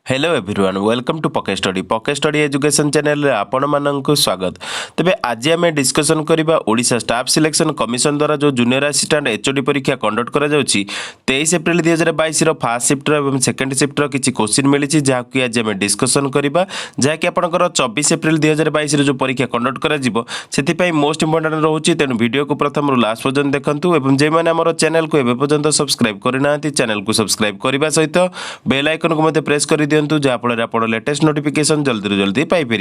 Hello everyone welcome to पके study education channel आपण मानक स्वागत। तेबे आज आम डिस्कसन करबा ओडिशा स्टाफ सिलेक्शन कमिशन द्वारा जो जूनियर असिस्टेंट एचओडी परीक्षा कंडक्ट करा जाउची 23 एप्रिल 2022 रो फर्स्ट शिफ्ट एवं सेकंड शिफ्ट रो किछि क्वेश्चन मिली जहाँकि आज आम डिस्कसन करबा जहाँकि आपनकर 24 एप्रिल 2022 रो जो परीक्षा कंडक्ट करा जिवो सेति पई मोस्ट इंपोर्टेंट रहउची। तेनु वीडियो को प्रथम रो लास्ट पर्यंत देखंतु एवं जे माने हमर चैनल को एबे पर्यंत सब्सक्राइब करिनांती चैनल को सब्सक्राइब करबा सहित बेल आइकन को मते प्रेस कर दियंतु जहाँफल आप लेटेस्ट नोटिफिकेशन जल्दी जल्दी पाइपर।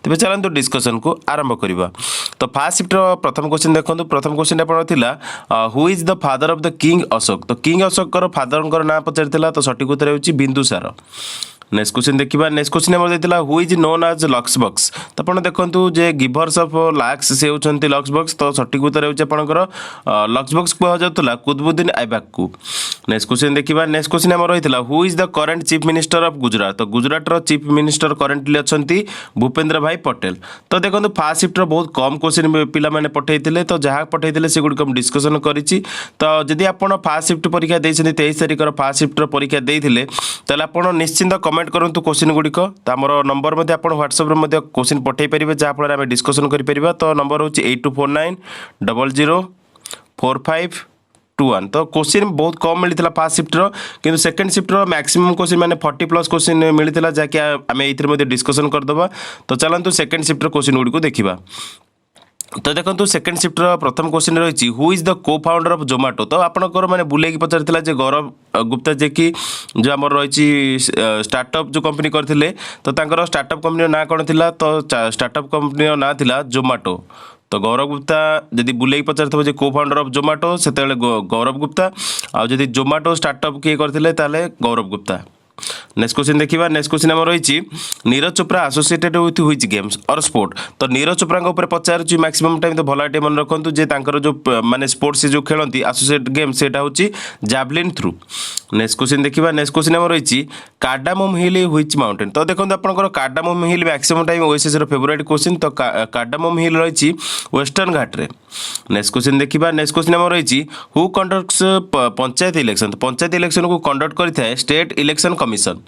तेज चलते डिस्कसन को आरंभ करवा। तो फास्ट शिफ्ट प्रथम क्वेश्चन देखो। प्रथम क्वेश्चन आपला who is the father of the king Ashok. तो किंग अशोक फादर ना पचार तो सठिक उत्तर होची बिंदुसार। नेक्स्ट क्वेश्चन देखा। नेक्स्ट क्वेश्चन आम देता हु इज नोन आज लक्सबक्स। तो आप देखो जे गिभर्स ऑफ लाक्स से होती लक्सबक्स। तो सठिक उत्तर होकर लक्सबक्स कहला कुतुबुद्दीन ऐबक को। नेक्स्ट क्वेश्चन देखा। नेक्स्ट क्वेश्चन आम रही है who is the current chief minister of Gujarat. तो गुजरात चीफ मिनिस्टर करेंटली अच्छा भूपेन्द्र भाई पटेल। तो देखो फास्ट शिफ्ट बहुत कम क्वेश्चन पिला पठे तो जहाँ पठे से गुड़िक डिस्कसन करी। तो जदि आप फास्ट शिफ्ट परीक्षा देते 23 तारिख फास्ट शिफ्ट परीक्षा देते आप निश्चिंत कमेंट करंतु क्वेश्चन गुड़िक। तो आम नंबर आप व्हाट्सएप क्वेश्चन पठे पारे जहाँफल आम डिस्कसन करें। तो नंबर हूँ 8249004521। तो क्वेश्चन बहुत कम मिलता फास्ट शिफ्टर किंतु सेकंड शिफ्टर मैक्सिमम क्वेश्चन मैंने 40+ क्वेश्चन मिलता जहाँकि आम ये डिस्कसन करदे। तो चलतु सेकंड शिफ्टर क्वेश्चन गुड़ी देखा। तो देखो सेकंड शिफ्टर प्रथम क्वेश्चन रही हु इज द को फाउंडर ऑफ जोमेटो। तो आपंकर मैंने बुलेकी पचार जे गौरव गुप्ता जे कि जो आम रही स्टार्टअप जो कंपनी करते तो स्टार्टअप कंपनी ना कौन थी। तो स्टार्टअप कंपनी ना था जोमेटो। तो गौरव गुप्ता जदि बुले पचार को फाउंडर ऑफ जोमेटो से गौरव गुप्ता आदि जोमेटो स्टार्टअप किए करते गौरव गुप्ता। नेक्स्ट क्वेश्चन देखा। नेक्स्ट क्वेश्चन आम रही Neeraj Chopra associated with which games और स्पोर्ट। तो नीरज चोप्रा ऊपर पचार मैक्सिमम टाइम तो भल मन रखु जे जो माने स्पोर्ट्स जो खेलती एसोसिएट गेम से जावलिन थ्रू। नेक्स्ट क्वेश्चन देखा। नेक्स्ट क्वेश्चन आम रही कार्डामोम हिल व्हिच माउंटेन। तो देखो आपंकर cardamom hill maximum time OSS favourite question. तो कार्डामोम हिल रही वेस्टर्न घाट्रे। नेक्स्ट क्वेश्चन देखा। नेक्स्ट क्वेश्चन आम रही हु कंडक्ट्स पंचायत इलेक्शन। तो पंचायत इलेक्शन को कंडक्ट करता state election commission.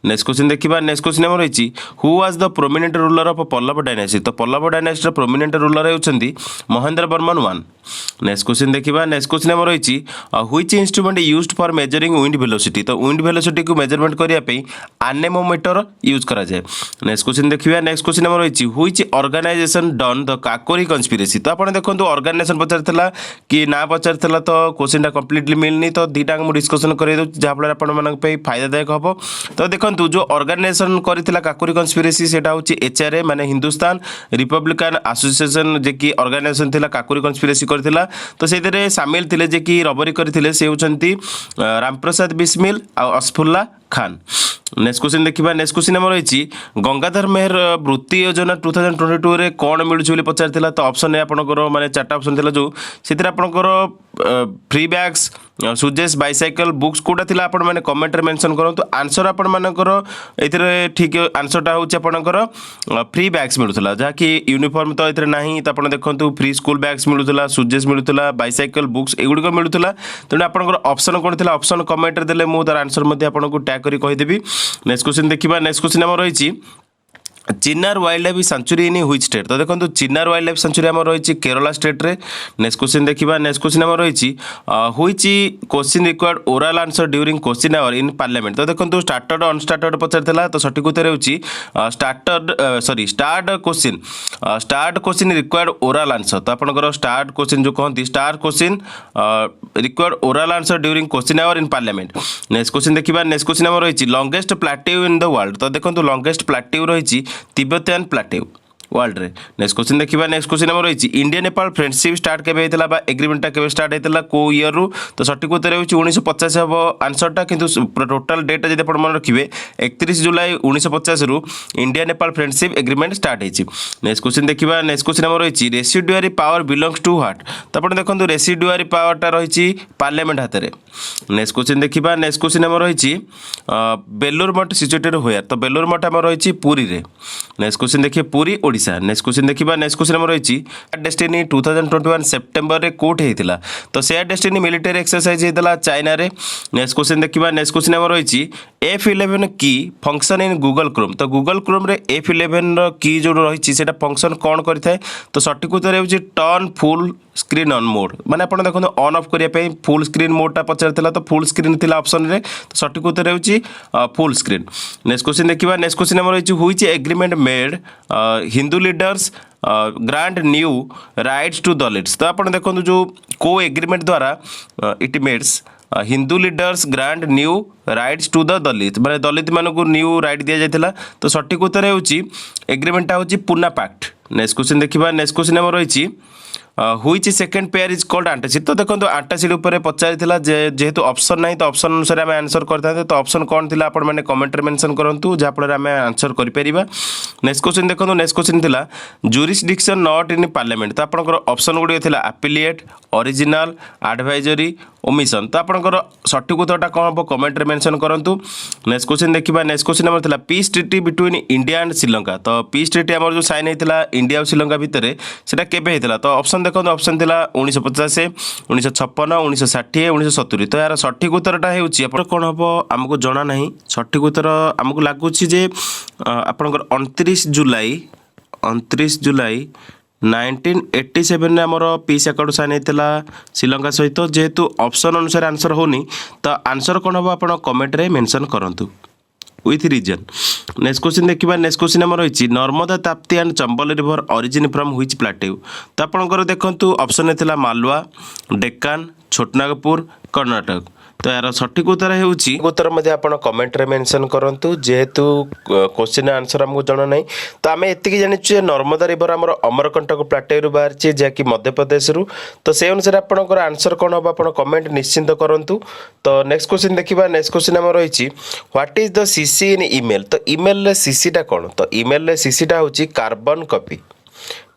Next question देखा। नेक्स्ट क्वेश्चन आम रही who was the prominent ruler of Pallav dynasty. तो पल्लव डायनेस्टी प्रोमिनेंट रूलर होती Mahendra Varman one. Next question देखा। नेक्स्ट क्वेश्चन आम रही which instrument used for measuring wind velocity. तो विंड वेलोसिटी को मेजरमेंट करने एनेमोमीटर यूज करा जाए। नेक्स्ट क्वेश्चन देखिए। नेक्स्ट क्वेश्चन आम रही which organization done the Kakori conspiracy. तो आप देखो ऑर्गेनाइजेशन पचार कि ना पचार तो क्वेश्चन कंप्लीटली मिलनी। तो दुईटा मुझे डिस्कसन कर जहाँफल आप फायदादायक हम। तो देखो जो ऑर्गेनाइजेशन करथिला काकोरी कन्स्पिरेसी सेटा होची एचआरए माने हिंदुस्तान रिपब्लिकन एसोसिएशन जे कि ऑर्गेनाइजेशन थिला काकोरी कन्स्पिरेसी करथिला। तो सेतरे शामिल थिले जे कि रबरी करथिले से होचंती रामप्रसाद बिस्मिल आ असफुल्ला खान। नेक्स्ट क्वेश्चन देखा। नेक्स्ट क्वेश्चन आम रही गंगाधर मेहर वृत्ति योजना 2022 रे कौन मिलूँ पचार। तो ऑप्शन ए आपंकर माने 4टा ऑप्शन थिला जो से आपंकर फ्री बैग्स सुजेस बाइसाइकल बुक्स कौटा थी आप कमेंट मेंशन करूँ। आंसर आपर ये ठीक आंसरटा हूँ आपंकर फ्री बैग्स मिलूला जहाँकि यूनिफॉर्म तो ये ना। तो आप देखो फ्री स्कूल बैग्स मिलूला सुजेस मिलूला बाइसाइकल बुक्स एगुड़िक मिलूला। तेणु आपंकर ऑप्शन कौन थी ऑप्शन कमेंट देले मुझे तार आंसर आपको टैग कर कहीदेवी। नेक्स्ट क्वेश्चन देखा। नेक्स्ट क्वेश्चन आम रही Chinnar wildlife sanctuary in which state. तो देखो चिन्नार वाइल्ड लाइफ सेंचुरी आम रही केरला स्टेट रे। नेक्स्ट क्वेश्चन देखा। नेक्स्ट क्वेश्चन आम रही which question required oral answer during question hour in parliament. तो देखो स्टार्टर्ड अनस्टार्टर्ड पचार। तो सठिक उत्तर होची starred question required oral answer. तो आपंकर स्टार्ट क्वेश्चन जो कहते star question required oral answer during question hour in parliament. Next question देखा। नेक्स्ट क्वेश्चन आम रही longest plateau in the world. तो देखो लॉन्गेस्ट प्लाटेव रही तिब्बतियन प्लाटेव वर्ल्ड रे। नेक्स्ट क्वेश्चन देखा। नेक्स्ट क्वेश्चन आम रही इंडिया नेपाल फ्रेंडशिप स्टार्ट केबे होता एग्रीमेंटा केबे स्टार्ट होता को ईयर रु। तो सठिक उत्तर होची 1950 हम आंसरटा किंतु टोटाल डेटा जब आप मन रखिए 31 जुलाई 1950 रु India Nepal friendship agreement start होती। नेक्स्ट क्वेश्चन देखा। नेक्स्ट क्वेश्चन आम रही रेसिडुआरी पावर बिलोंग्स टू व्हाट। तो आप देखो रेसिडुआरी पावरटा रही पार्लियामेंट हाथ में। नेक्स्ट क्वेश्चन देखा। नेक्स्ट क्वेश्चन आम रही बेलूर मठ सिचुएटेड होयर। तो बेलूर मठ आम रही पुरी रे। नेक्स्ट क्वेश्चन देखिए पुरी ओडिशा। नेक्स्ट क्वेश्चन देखा। नेक्स्ट क्वेश्चन आम रही डेस्टिनी 2021 सेप्टेम्बर रे कोठी होता। तो शेयर डेस्टिनी मिलिटरी एक्सरसाइज होता चाइना रे। नेक्स्ट क्वेश्चन देखा। नेक्स्ट क्वेश्चन आम रही F11 की फंक्शन इन गूगल क्रोम तो गूगल क्रोम रे F11 की जो रही है फंक्शन कौन करें तो सठिक उत्तर हो turn full screen on mode माने आप देखो ऑन ऑफ करने फुल स्क्रीन मोडटा पचार तो फुल स्क्रीन थी ऑप्शन रे तो सठिक उत्तर हो फुल स्क्रीन नेक्स्ट क्वेश्चन देखा नेक्स्ट क्वेश्चन आम रही हुई agreement made Hindu leaders grant new rights to Dalits तो आप देखो जो को एग्रीमेंट द्वारा इट मेड्स Hindu leaders grant new rights to the Dalit माने दलित मानक न्यू राइट दि जाता तो सठिक उत्तर हो एग्रीमेंटा हूँ पूना पैक्ट नेक्स्ट क्वेश्चन देखा नेक्स्ट क्वेश्चन आम रही हुई सेकेंड पेयर इज कॉल्ड आंटासिड तो देखो आंटासिड उपर पचार जेहेतु ऑप्शन ना तो ऑप्शन अनुसार आम आंसर करते तो ऑप्शन कौन थी आप कमेंट मेंशन करूँ जहाँफल आम आंसर करें नेक्स्ट क्वेश्चन देखो नेक्स्ट क्वेश्चन थी जुरिस्डिक्शन नॉट इन पार्लियामेंट तो आपंकर ऑप्शन गुड़िक थी एपिलिएट ओरिजिनल एडवाइजरी ओमिशन तो आपंकर सठिक उत्तरटा कौन हम कमेंट मेंशन करूँ नेक्स्ट क्वेश्चन देखा नेक्स्ट क्वेश्चन आम था peace treaty between India and Sri Lanka तो पीस ट्रिटी आम जो साइन होता इंडिया और श्रीलंका भितर से केवे होता तो ऑप्शन देखो ऑप्शन थिला 1950 1956 1960 1970 तो यार सठिक उत्तरटा हो कौन हम आमको जना ना सठिक उत्तर आमको लगुच आपंकर 29 जुलाई 1987 आमर पीस आकर्ड साइन होता श्रीलंका सहित जेहेतु ऑप्शन अनुसार आंसर होनी तो आंसर कौन हम आप कमेंट रे मेंशन करूँ विथ रीजन नेक्स्ट क्वेश्चन देखा नेक्स्ट क्वेश्चन आम रही Narmada Tapti and Chambal river origin from which प्लाटेउ तो आपंकर देखो ऑप्शन था मालवा डेक्कान छोटनागपुर कर्णाटक तो यार सठिक उत्तर उत्तर कमेंट रे मेंशन करूँ जेहेतु क्वेश्चन आंसर आमको जना ना तो आम ये जानी नर्मदा रिवर आम अमरकंटक प्लाटेरू बाहरी जहाँकि मध्यप्रदेश तो से अनुसार आपंकर आंसर कौन हम आप कमेंट निश्चिंत करूँ तो नेक्स्ट क्वेश्चन देखा नेक्स्ट क्वेश्चन आम रही what is the CC in email तो ईमेल सीसीटा कौन तो ईमेल सीसीटा हूँ कार्बन कॉपी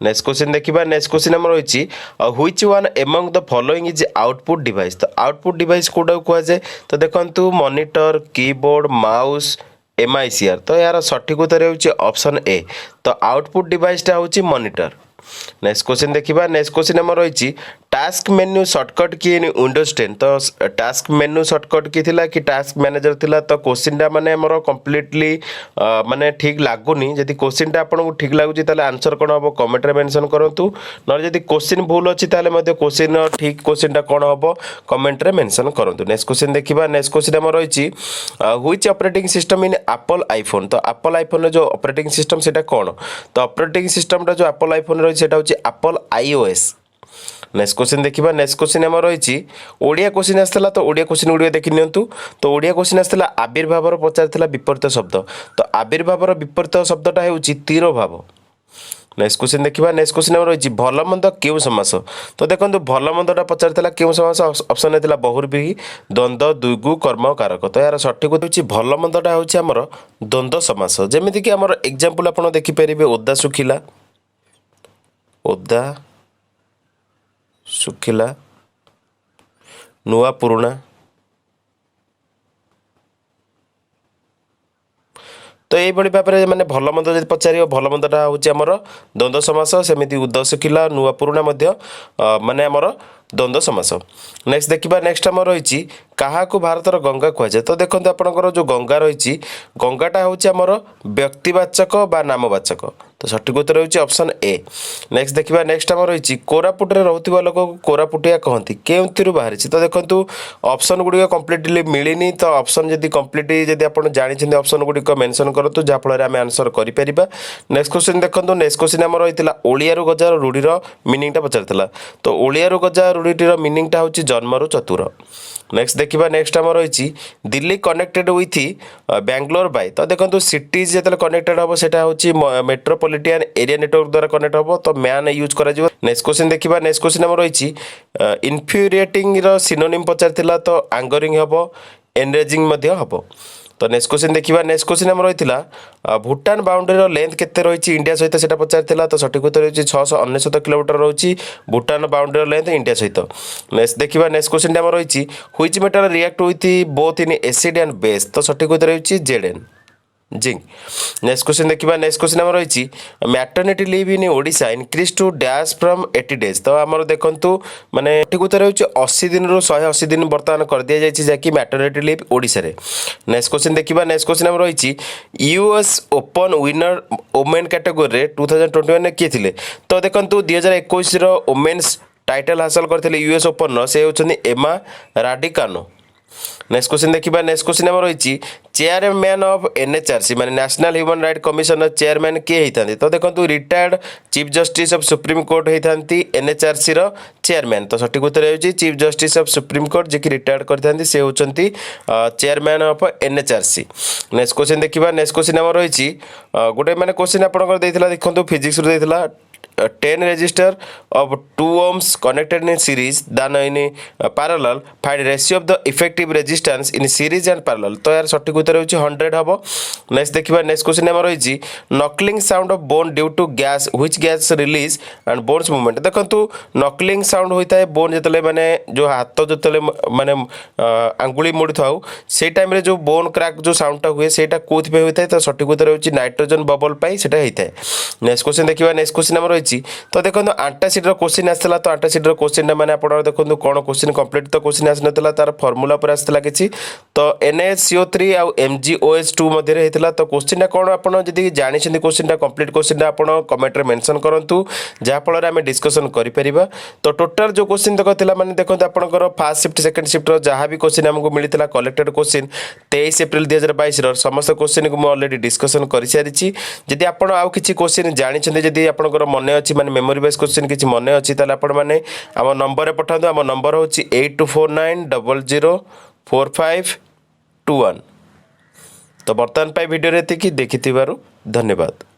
नेक्स्ट क्वेश्चन देखा नेक्स्ट क्वेश्चन आम रही which one among the following is output device तो आउटपुट डिवाइस कौटा कहुए तो देखो मॉनिटर कीबोर्ड माउस MICR तो यार सठिक उत्तर हो ऑप्शन ए तो आउटपुट डिवाइसटा हूँ मॉनिटर नेक्स्ट क्वेश्चन देखा नेक्स्ट क्वेश्चन आम रही टास्क मेन्यू शॉर्टकट की इन विंडोज 10 तो टास्क मेन्यू शॉर्टकट की थिला कि टास्क मैनेजर थिला तो क्वेश्चनटा माने हमर कंप्लीटली माने ठीक लागुनी जदि क्वेश्चनटा आपको ठीक लगुच आंसर कौन हम कमेंट रे मेंशन करूँ ना जदि क्वेश्चन भूल अच्छी क्वेश्चन ठीक क्वेश्चनटा कौन हम कमेंट रे मेंशन करूँ नेक्स्ट क्वेश्चन देखा नेक्स्ट क्वेश्चन आम रही which operating system in Apple iPhone तो एप्पल आईफोन जो ऑपरेटिंग सिस्टम सेटा कौन तो ऑपरेटिंग सिस्टमटा जो एप्पल आईफोन रही है एप्पल iOS नेक्स्ट क्वेश्चन देखा नेक्स्ट क्वेश्चन आम रही ओडिया क्वेश्चन आसाला तो ओडिया क्वेश्चन गुड़िक देखि नियंतु तो ओडिया क्वेश्चन आसाला आविर्भावर पचार विपरीत शब्द तो आविर्भावर विपरीत शब्दटा हो तिरोभाव नेक्स्ट क्वेश्चन देखा नेक्स्ट क्वेश्चन आम रही भल मंद क्यों समास तो देखो भल मंदटा पचार क्यों समास ऑप्शन होता बहुर्वी द्वंद्व द्विगु कर्म कारक तो यार सठिक होची भल मंदटा हूँ आमर द्वंद्व समास जमीक आम एग्जांपल आप देखिपारे ओदा सुखिला ओदा सुखिला नुआ पुराणा तो ये भाव में मैंने भल मंद जब पचार भल मंदटा हूँ आमर द्वंद्व समास सेमती उद सुखिला नुआ पुराणा माने आमर द्वंद्व समास नेक्स्ट देखा नेक्स्ट आम रही क्या भारतर गंगा कहुए तो देखो आपंकर जो गंगा रही गंगाटा हूँ आमर व्यक्तिवाचक बा नामवाचक तो सठिक उत्तर हो ऑप्शन ए नेक्स्ट देखा नेक्स्ट आम रही कोरापुटे रोकवा लोक कोरापुटिया कहती क्यों बाहरी तो देखो ऑप्शन गुड़िक कम्प्लीटली मिलनी तो ऑप्शन जब कम्प्लीटली जब आप जानते ऑप्शन गुड़िक मेंशन करूँ जहाँफल आम आंसर करें नेक्स्ट क्वेश्चन देखो नेक्स्ट क्वेश्चन आम रही ओडिया गजार रूढ़ीर मिनिंगटा पचार तो ओडिया गजार रूढ़ीर मिनिंगटा हूँ जन्मरु चतुर नेक्स्ट देखा नेक्स्ट आम रही Delhi connected with Bangalore by तो देखो सिटीज जो कनेक्टेड हम सेटा हूँ मेट्रोपॉलिटन एरिया नेटवर्क द्वारा कनेक्ट हम तो मैन यूज कर नेक्स्ट क्वेश्चन देखा नेक्स्ट क्वेश्चन आम रही इनफ्यूरिएटिंग सिनोनिम पचार तो आंगरिंग हम एनरेजिंग हम तो नेक्स्ट क्वेश्चन देखा नेक्स्ट क्वेश्चन आम रही भूटान बाउंड्री लेंथ केते रही इंडिया सहित से पचार तो सठिक उत्तर हो 699 किलोमीटर रही भूटान बाउंड्री लेंथ इंडिया सहित नेक्स्ट देखा नेक्स्ट क्वेश्चन आम रही which metal react with both in acid and base तो सठिक उत्तर हो जेडेन जिंक। नेक्स्ट क्वेश्चन देखिए, नेक्स्ट क्वेश्चन आम रही maternity leave in Odisha increase to dash from 80 days. तो आम देखु माने ठीक उत्तर हो 80 दिन रु 180 दिन बर्तमान कर दिया जाए जैकि मैटरनिटी लिव ओडिशा रे। नेक्स्ट क्वेश्चन देखिए, नेक्स्ट क्वेश्चन आम रही US open winner women category 2021 किए थे। तो देखो 2021 वोमेन्स टाइटल हासिल करते यूएस ओपन से होती एमा राडिकानो। नेक्स्ट क्वेश्चन देखिए, नेक्स्ट क्वेश्चन आम रही चेयरमैन ऑफ एनएचआरसी माने national human right commission chairman किए होता। तो देखो retired chief justice of supreme court होती एनएचआरसी चेयरमैन। तो सठिक उत्तर हो chief justice of supreme court जी रिटायर्ड करते से होती chairman of NHRC. Next question देखिए, नेक्स्ट क्वेश्चन आम रही गोटे मैंने क्वेश्चन आपंकर देखो फिजिक्स देता 10 resistor of 2 ohms connected in series than in parallel, find ratio of the effective resistance in series and parallel। तो यार सठिक उत्तर होची 100 हबो। नेक्स्ट देखिबा, नेक्स्ट क्वेश्चन हमर रहिची knuckling sound of bone due to gas which gas release and bones movement. देखंतु नॉकलिंग साउंड होइता है बोन जतले माने जो हाथ जतले माने अंगुली मोड़ी थाउ से टाइम रे जो बोन क्रैक जो साउंड टा हुए सेटा कोथि पे होइता है। तो सठिक उत्तर होची नाइट्रोजन बबल पाई सेटा होइता है। नेक्स्ट क्वेश्चन देखिबा, नेक्स्ट क्वेश्चन हमर रहिची तो देखो आंटासिड क्वेश्चन आसाला। तो आंटासिड क्वेश्चन मैंने आप देखो कौन क्वेश्चन कंप्लीट तो क्वेश्चन आसना तार फर्मुला पर आसाला किसी। तो NaCO3 आउ MgOH2 मध्य होता। तो क्वेश्चन कौन आप जानते क्वेश्चन कंप्लीट क्वेश्चन आप कमेंट में मेंशन करूँ जहाँफल आम डिस्कसन करें। तो टोटाल जो क्वेश्चन तक मैंने देखो आपंकर फास्ट शिफ्ट सेकेंड शिफ्ट जहाँ भी क्वेश्चन आमको मिलता कलेक्टेड क्वेश्चन 23 एप्रिल 2022 समस्त क्वेश्चन को मुझे अलरेडी डिस्कसन कर सारी। जदि आप किसी क्वेश्चन जानते जदि आपंकर मन अच्छी माने मेमोरी बेस क्वेश्चन किसी मन अच्छी ताले आपण माने आम नंबर पठाऊ। आम नंबर हूँ 8249004521। तो बर्तमान वीडियो देखि धन्यवाद।